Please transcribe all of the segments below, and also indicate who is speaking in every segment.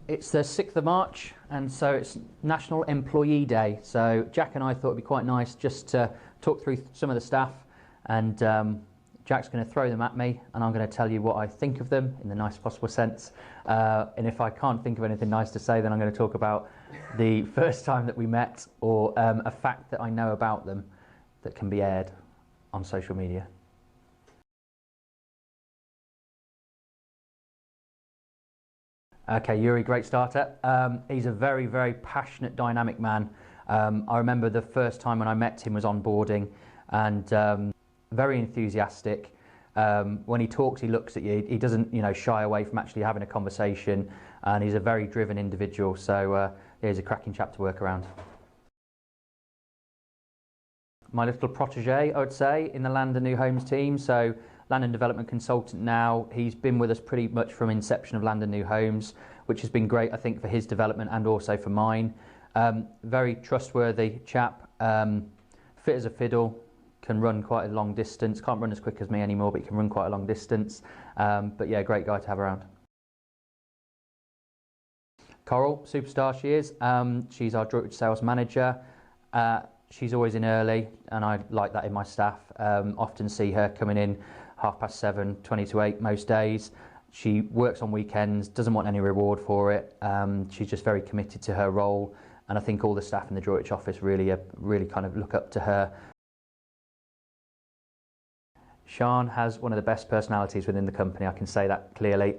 Speaker 1: It's the 6th of March, and so it's National Employee Day. So Jack and I thought it'd be quite nice just to talk through some of the staff, and Jack's going to throw them at me, and I'm going to tell you what I think of them in the nicest possible sense. And if I can't think of anything nice to say, then I'm going to talk about the first time that we met, or a fact that I know about them that can be aired on social media. Okay, Yuri, great starter. He's a very, very passionate, dynamic man. I remember the first time when I met him was onboarding, and very enthusiastic. When he talks, he looks at you. He doesn't, shy away from actually having a conversation, and he's a very driven individual. So he's a cracking chap to work around. My little protege, I would say, in the Land and New Homes team. So Land and Development Consultant now. He's been with us pretty much from inception of Land and New Homes, which has been great, I think, for his development and also for mine. Very trustworthy chap, fit as a fiddle, can run quite a long distance. Can't run as quick as me anymore, but he can run quite a long distance. But yeah, great guy to have around. Coral, superstar she is. She's our Droitwich sales manager. She's always in early, and I like that in my staff. Often see her coming in 7:30, 20 to 8 most days. She works on weekends, doesn't want any reward for it. She's just very committed to her role, and I think all the staff in the Droitwich office really kind of look up to her. Shaun has one of the best personalities within the company, I can say that clearly.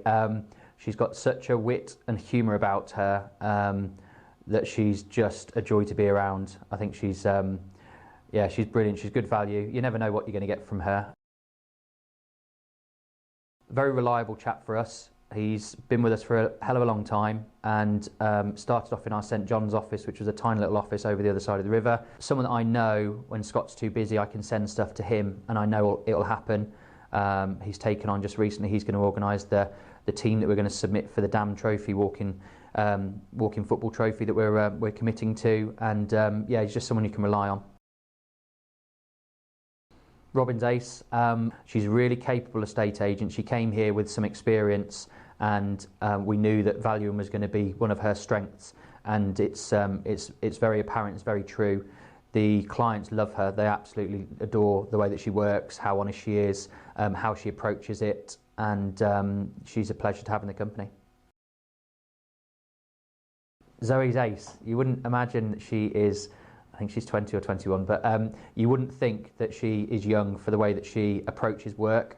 Speaker 1: She's got such a wit and humour about her that she's just a joy to be around. I think she's brilliant. She's good value. You never know what you're going to get from her. Very reliable chap for us. He's been with us for a hell of a long time, and started off in our St John's office, which was a tiny little office over the other side of the river. Someone that I know, when Scott's too busy, I can send stuff to him and I know it'll happen. He's taken on just recently, he's going to organise the team that we're going to submit for the Dam Trophy walking football trophy that we're committing to, and yeah, he's just someone you can rely on. Robin's ace. She's a really capable estate agent. She came here with some experience, and we knew that valuing was going to be one of her strengths, and it's very apparent, it's very true. The clients love her. They absolutely adore the way that she works, how honest she is, how she approaches it, and she's a pleasure to have in the company. Zoe's ace. You wouldn't imagine that she is, I think she's 20 or 21, but you wouldn't think that she is young for the way that she approaches work.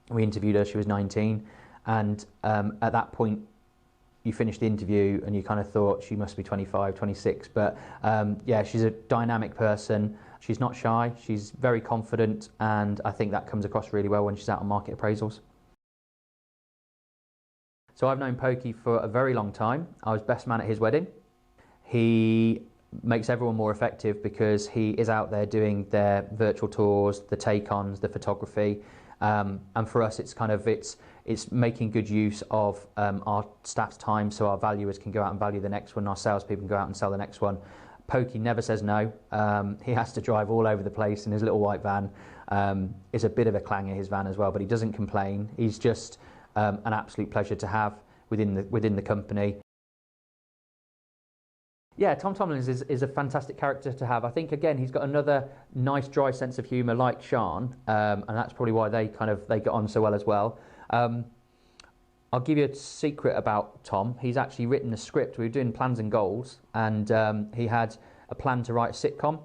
Speaker 1: We interviewed her, she was 19, and at that point you finished the interview and you kind of thought she must be 25, 26, but yeah, she's a dynamic person. She's not shy, she's very confident, and I think that comes across really well when she's out on market appraisals. So I've known Pokey for a very long time. I was best man at his wedding. He makes everyone more effective because he is out there doing their virtual tours, the take-ons, the photography, and for us it's making good use of our staff's time, so our valuers can go out and value the next one, our salespeople can go out and sell the next one. Pokey never says no. He has to drive all over the place in his little white van. It's a bit of a clanger, his van as well, but he doesn't complain. He's just an absolute pleasure to have within the company. Yeah, Tom Tomlins is a fantastic character to have. I think, again, he's got another nice, dry sense of humour like Shaun, and that's probably why they get on so well as well. I'll give you a secret about Tom. He's actually written a script. We were doing plans and goals, and he had a plan to write a sitcom,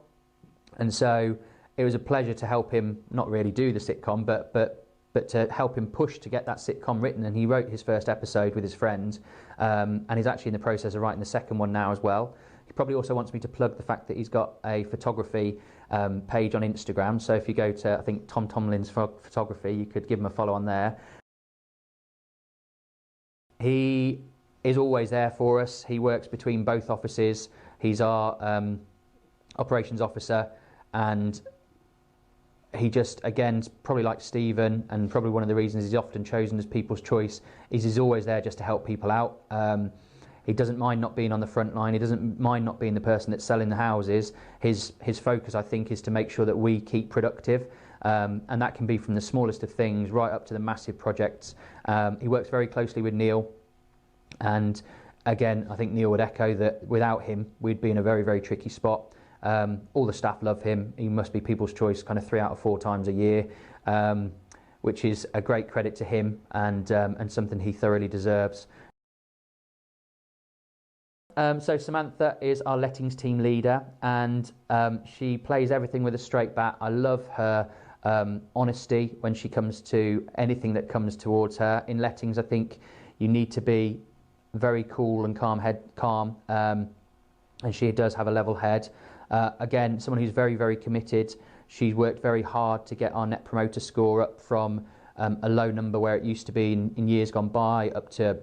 Speaker 1: and so it was a pleasure to help him not really do the sitcom, but to help him push to get that sitcom written. And he wrote his first episode with his friend, and he's actually in the process of writing the second one now as well. He probably also wants me to plug the fact that he's got a photography page on Instagram. So if you go to, I think, Tom Tomlins Photography, you could give him a follow on there. He is always there for us. He works between both offices. He's our operations officer, and he just, again, probably like Stephen, and probably one of the reasons he's often chosen as people's choice, is he's always there just to help people out. He doesn't mind not being on the front line. He doesn't mind not being the person that's selling the houses. His focus, I think, is to make sure that we keep productive, and that can be from the smallest of things right up to the massive projects. He works very closely with Neil, and again, I think Neil would echo that without him, we'd be in a very, very tricky spot. All the staff love him. He must be people's choice kind of 3 out of 4 times a year, which is a great credit to him and something he thoroughly deserves. So Samantha is our lettings team leader, and she plays everything with a straight bat. I love her honesty when she comes to anything that comes towards her. In lettings, I think you need to be very cool and calm, and she does have a level head. Again, someone who's very, very committed. She's worked very hard to get our Net Promoter Score up from a low number where it used to be in years gone by up to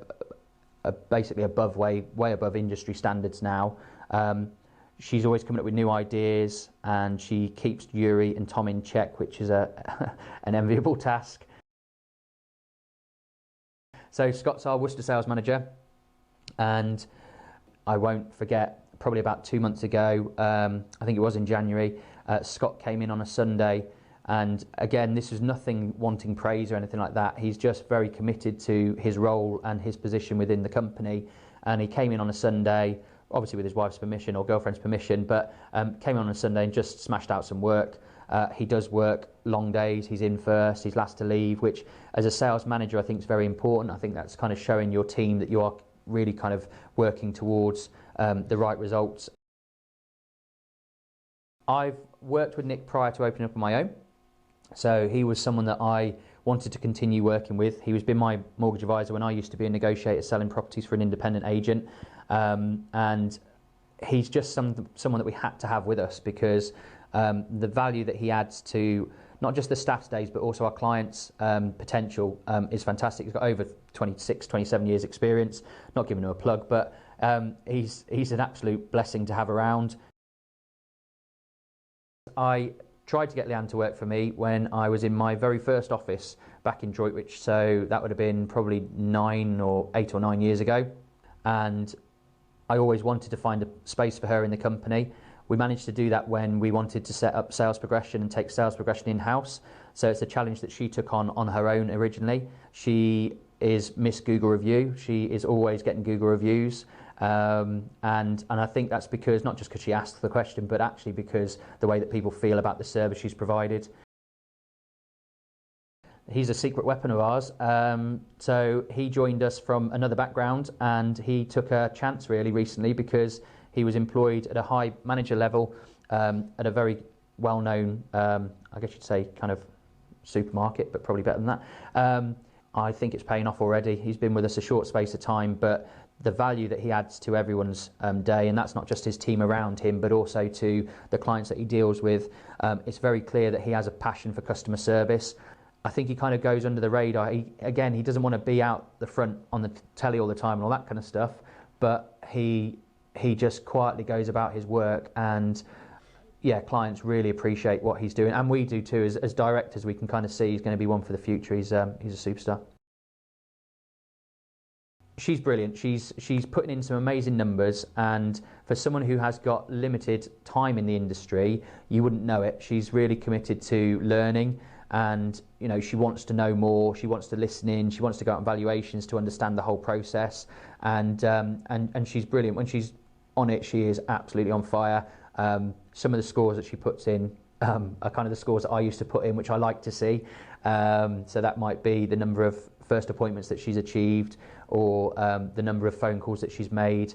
Speaker 1: basically way above industry standards now. She's always coming up with new ideas, and she keeps Yuri and Tom in check, which is an enviable task. So Scott's our Worcester sales manager, and I won't forget, probably about 2 months ago, I think it was in January, Scott came in on a Sunday, and again, this is nothing wanting praise or anything like that. He's just very committed to his role and his position within the company, and he came in on a Sunday, obviously with his wife's permission or girlfriend's permission, but came in on a Sunday and just smashed out some work. He does work long days. He's in first, he's last to leave, which as a sales manager I think is very important. I think that's kind of showing your team that you are really kind of working towards the right results. I've worked with Nick prior to opening up on my own, so he was someone that I wanted to continue working with. He was been my mortgage advisor when I used to be a negotiator selling properties for an independent agent, and he's just someone that we had to have with us because the value that he adds to not just the staff's days but also our clients' potential is fantastic. He's got over 26, 27 years experience, not giving him a plug, but he's an absolute blessing to have around. I tried to get Leanne to work for me when I was in my very first office back in Droitwich, so that would have been probably 8 or 9 years ago, and I always wanted to find a space for her in the company. We managed to do that when we wanted to set up sales progression and take sales progression in-house, so it's a challenge that she took on her own originally. She is Miss Google Review. She is always getting Google reviews, and I think that's because, not just because she asked the question, but actually because the way that people feel about the service she's provided. He's a secret weapon of ours, so he joined us from another background, and he took a chance really recently because he was employed at a high manager level at a very well-known, I guess you'd say kind of supermarket, but probably better than that. I think it's paying off already. He's been with us a short space of time, but the value that he adds to everyone's day, and that's not just his team around him, but also to the clients that he deals with, it's very clear that he has a passion for customer service. I think he kind of goes under the radar. He doesn't want to be out the front on the telly all the time and all that kind of stuff, but he just quietly goes about his work, and yeah, clients really appreciate what he's doing, and we do too. As directors, we can kind of see he's going to be one for the future. He's a superstar. She's brilliant. She's putting in some amazing numbers, and for someone who has got limited time in the industry, you wouldn't know it. She's really committed to learning, and you know, she wants to know more. She wants to listen in. She wants to go out on valuations to understand the whole process, and she's brilliant. When she's on it, she is absolutely on fire. Some of the scores that she puts in are kind of the scores that I used to put in, which I like to see. So that might be the number of first appointments that she's achieved, or the number of phone calls that she's made.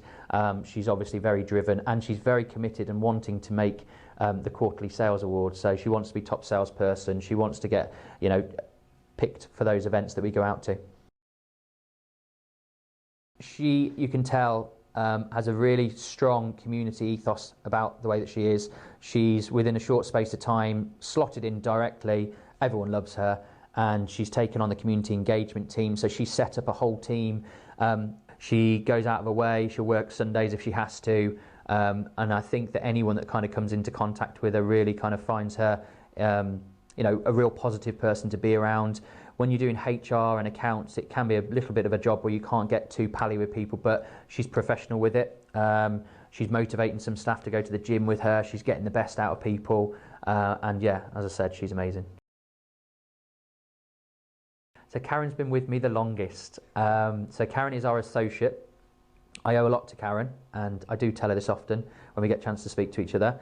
Speaker 1: She's obviously very driven, and she's very committed and wanting to make the quarterly sales awards. So she wants to be top salesperson. She wants to get, you know, picked for those events that we go out to. She, you can tell, has a really strong community ethos about the way that she is. She's, within a short space of time, slotted in directly. Everyone loves her, and she's taken on the community engagement team. So she set up a whole team. She goes out of her way. She'll work Sundays if she has to. And I think that anyone that kind of comes into contact with her really kind of finds her, you know, a real positive person to be around. When you're doing HR and accounts, it can be a little bit of a job where you can't get too pally with people, but she's professional with it. She's motivating some staff to go to the gym with her. She's getting the best out of people. And yeah, as I said, she's amazing. So Karen's been with me the longest. So Karen is our associate. I owe a lot to Karen, and I do tell her this often when we get a chance to speak to each other.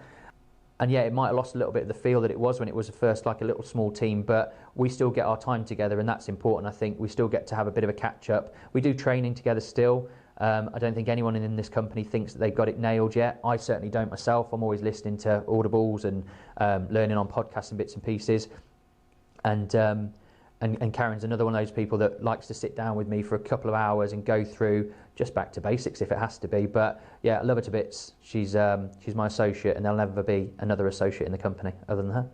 Speaker 1: And yeah, it might have lost a little bit of the feel that it was when it was at first like a little small team, but we still get our time together, and that's important. I think we still get to have a bit of a catch up. We do training together still. I don't think anyone in this company thinks that they've got it nailed yet. I certainly don't myself. I'm always listening to audibles and learning on podcasts and bits and pieces. And Karen's another one of those people that likes to sit down with me for a couple of hours and go through just back to basics if it has to be. But yeah, I love her to bits. She's my associate, and there'll never be another associate in the company other than her.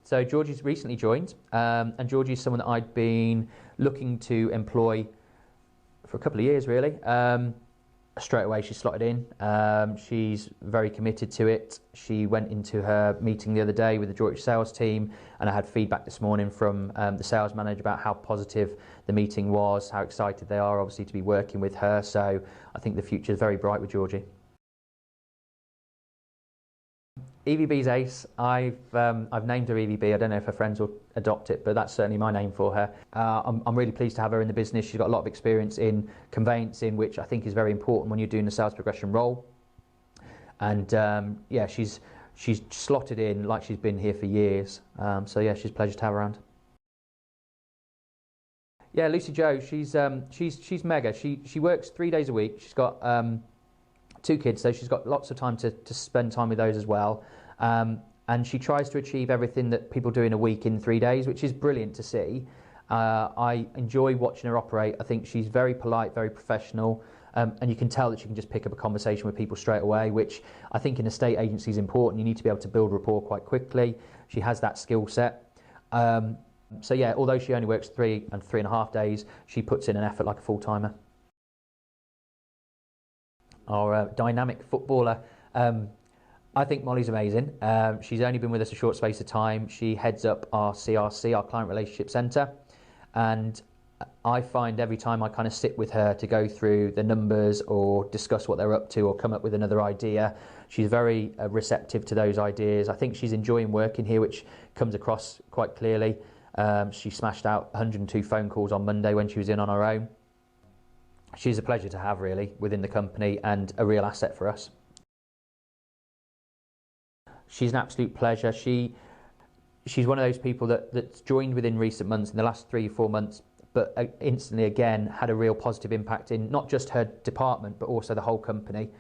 Speaker 1: So Georgie's recently joined, and Georgie's someone that I'd been looking to employ for a couple of years really. Straight away she slotted in. She's very committed to it. She went into her meeting the other day with the Georgie sales team, and I had feedback this morning from the sales manager about how positive the meeting was, how excited they are obviously to be working with her. So I think the future is very bright with Georgie. EVB's ace. I've named her EVB. I don't know if her friends will adopt it, but that's certainly my name for her. I'm really pleased to have her in the business. She's got a lot of experience in conveyancing, which I think is very important when you're doing a sales progression role. And yeah, she's slotted in like she's been here for years. So yeah, she's a pleasure to have around. Yeah, Lucy Jo. She's mega. She works 3 days a week. She's got 2 kids, so she's got lots of time to spend time with those as well. And she tries to achieve everything that people do in a week in 3 days, which is brilliant to see. I enjoy watching her operate. I think she's very polite, very professional, and you can tell that she can just pick up a conversation with people straight away, which I think in a estate agency is important. You need to be able to build rapport quite quickly. She has that skill set. So yeah, although she only works 3 and 3.5 days, she puts in an effort like a full-timer. Our dynamic footballer. I think Molly's amazing. She's only been with us a short space of time. She heads up our CRC, our Client Relationship Centre, and I find every time I kind of sit with her to go through the numbers or discuss what they're up to or come up with another idea, she's very receptive to those ideas. I think she's enjoying working here, which comes across quite clearly. She smashed out 102 phone calls on Monday when she was in on her own. She's a pleasure to have really within the company and a real asset for us. She's an absolute pleasure. She's one of those people that's joined within recent months, in the last 3 or 4 months, but instantly again had a real positive impact in not just her department but also the whole company.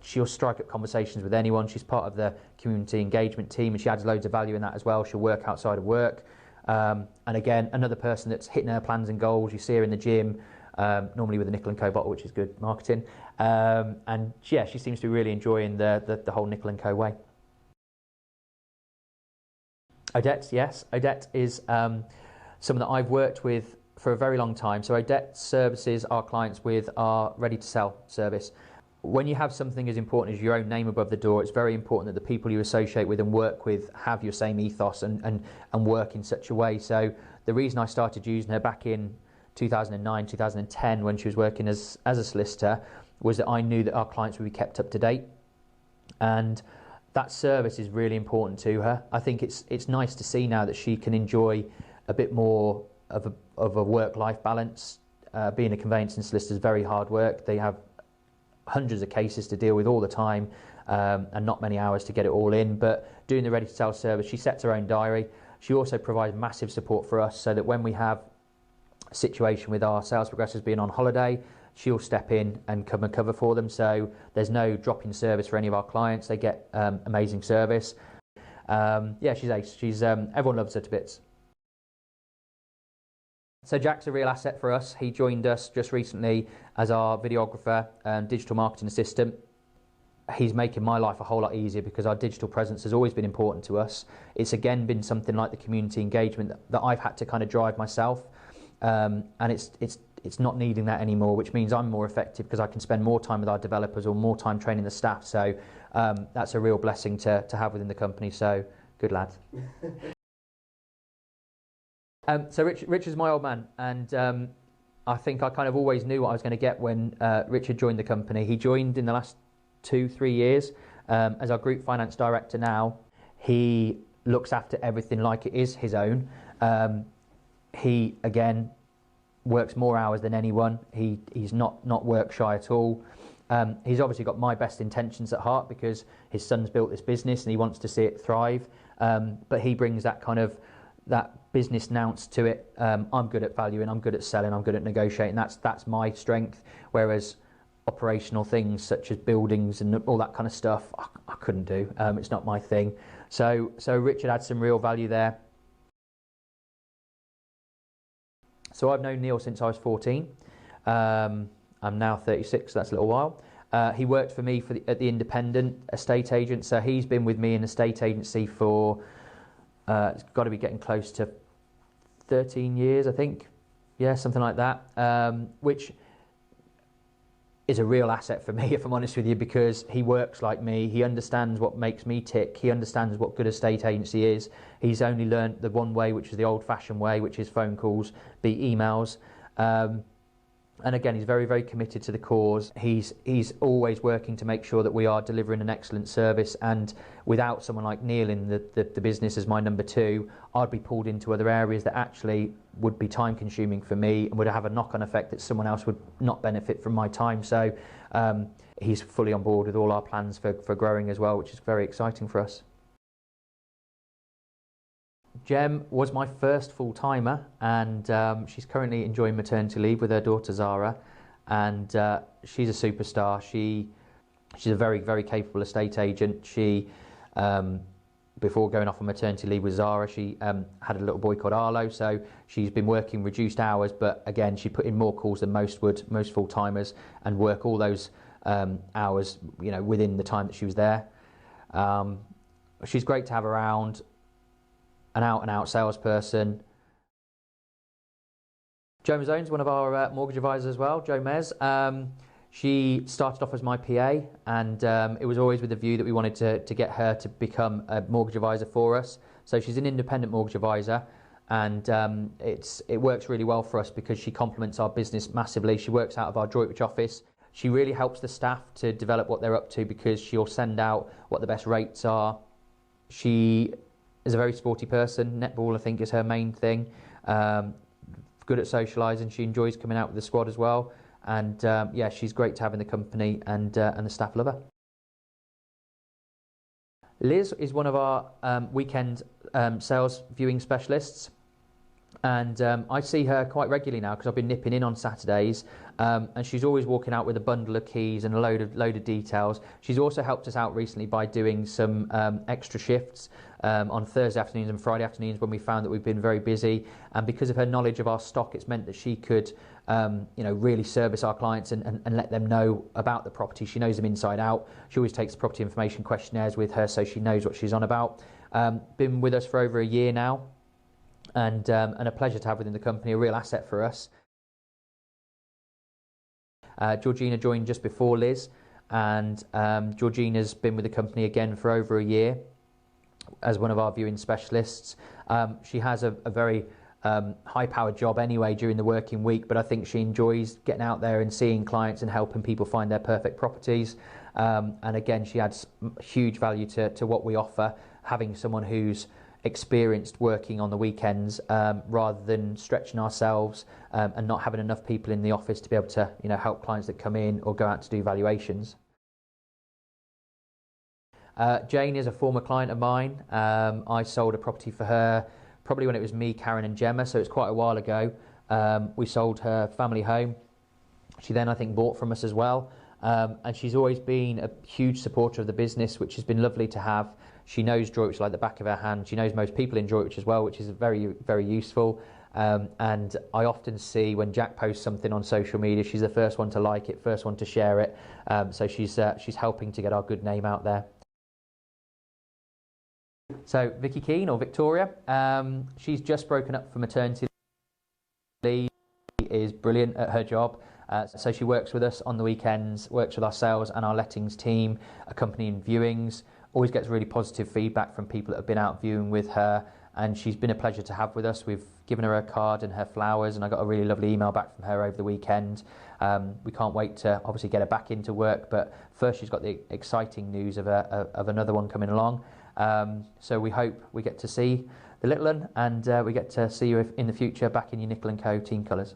Speaker 1: She'll strike up conversations with anyone. She's part of the community engagement team, and she adds loads of value in that as well. She'll work outside of work. And again, another person that's hitting her plans and goals. You see her in the gym, normally with a Nicol Co bottle, which is good marketing. And yeah, she seems to be really enjoying the whole Nicol Co way. Odette, yes. Odette is someone that I've worked with for a very long time. So Odette services our clients with our ready-to-sell service. When you have something as important as your own name above the door, it's very important that the people you associate with and work with have your same ethos and work in such a way. So the reason I started using her back in 2009, 2010, when she was working as a solicitor, was that I knew that our clients would be kept up to date. And that service is really important to her. I think it's nice to see now that she can enjoy a bit more of a work-life balance. Being a conveyancing solicitor is very hard work. They have hundreds of cases to deal with all the time, and not many hours to get it all in. But doing the ready-to-sell service, she sets her own diary. She also provides massive support for us, so that when we have a situation with our sales progressors being on holiday, she'll step in and come and cover for them. So there's no drop in service for any of our clients. They get amazing service. Yeah, she's ace. Everyone loves her to bits. So Jack's a real asset for us. He joined us just recently as our videographer and digital marketing assistant. He's making my life a whole lot easier because our digital presence has always been important to us. It's again been something like the community engagement that I've had to kind of drive myself, and it's not needing that anymore, which means I'm more effective because I can spend more time with our developers or more time training the staff. So that's a real blessing to have within the company. So good lad. So Richard's my old man, and I think I kind of always knew what I was going to get when Richard joined the company. He joined in the last 2-3 years as our group finance director now. He looks after everything like it is his own. He, again, works more hours than anyone. He's not work shy at all. He's obviously got my best intentions at heart because his son's built this business and he wants to see it thrive. But he brings that kind of that business nous to it. I'm good at valuing, I'm good at selling, I'm good at negotiating. That's my strength. Whereas operational things such as buildings and all that kind of stuff, I couldn't do. It's not my thing. So Richard adds some real value there. So I've known Neil since I was 14. I'm now 36, so that's a little while. He worked for me at the independent estate agent, so he's been with me in the estate agency for, it's got to be getting close to 13 years, I think. Yeah, something like that, which is a real asset for me, if I'm honest with you, because he works like me. He understands what makes me tick. He understands what good estate agency is. He's only learnt the one way, which is the old-fashioned way, which is phone calls, be emails. And again, he's very, very committed to the cause. He's always working to make sure that we are delivering an excellent service. And without someone like Neil in the business as my number two, I'd be pulled into other areas that actually would be time consuming for me and would have a knock-on effect that someone else would not benefit from my time. So he's fully on board with all our plans for growing as well, which is very exciting for us. Gem was my first full-timer, and she's currently enjoying maternity leave with her daughter Zara, and she's a superstar. She's a very, very capable estate agent. She, before going off on maternity leave with Zara, she had a little boy called Arlo, so she's been working reduced hours, but again, she put in more calls than most full-timers, and work all those hours, within the time that she was there. She's great to have around. An out-and-out salesperson. Jo Mazzone's one of our mortgage advisors as well, Jo Mez. She started off as my PA, and it was always with the view that we wanted to get her to become a mortgage advisor for us. So she's an independent mortgage advisor, and it works really well for us because she complements our business massively. She works out of our Droitwich office. She really helps the staff to develop what they're up to because she'll send out what the best rates are. She is a very sporty person. Netball, I think, is her main thing. Good at socialising. She enjoys coming out with the squad as well. And yeah, she's great to have in the company, and the staff love her. Liz is one of our weekend sales viewing specialists. And I see her quite regularly now because I've been nipping in on Saturdays, and she's always walking out with a bundle of keys and a load of details. She's also helped us out recently by doing some extra shifts on Thursday afternoons and Friday afternoons when we found that we've been very busy. And because of her knowledge of our stock, it's meant that she could really service our clients and let them know about the property. She knows them inside out. She always takes the property information questionnaires with her so she knows what she's on about. Been with us for over a year now. And a pleasure to have within the company, a real asset for us. Georgina joined just before Liz, and Georgina's been with the company again for over a year as one of our viewing specialists. She has a very high-powered job anyway during the working week, but I think she enjoys getting out there and seeing clients and helping people find their perfect properties. And again, she adds huge value to what we offer, having someone who's experienced working on the weekends rather than stretching ourselves and not having enough people in the office to be able to help clients that come in or go out to do valuations. Jane is a former client of mine. I sold a property for her probably when it was me, Karen and Gemma, so it's quite a while ago. We sold her family home. She then I think bought from us as well, and she's always been a huge supporter of the business, which has been lovely to have. She knows Droitwich like the back of her hand. She knows most people in Droitwich as well, which is very, very useful. And I often see when Jack posts something on social media, she's the first one to like it, first one to share it. So she's helping to get our good name out there. So Vicky Keane, or Victoria, she's just broken up for maternity leave. She is brilliant at her job. So she works with us on the weekends, works with our sales and our lettings team, accompanying viewings. Always gets really positive feedback from people that have been out viewing with her, and she's been a pleasure to have with us. We've given her a card and her flowers, and I got a really lovely email back from her over the weekend. We can't wait to obviously get her back into work, but first she's got the exciting news of another one coming along. So we hope we get to see the little one, and we get to see you in the future back in your Nicol Co team colours.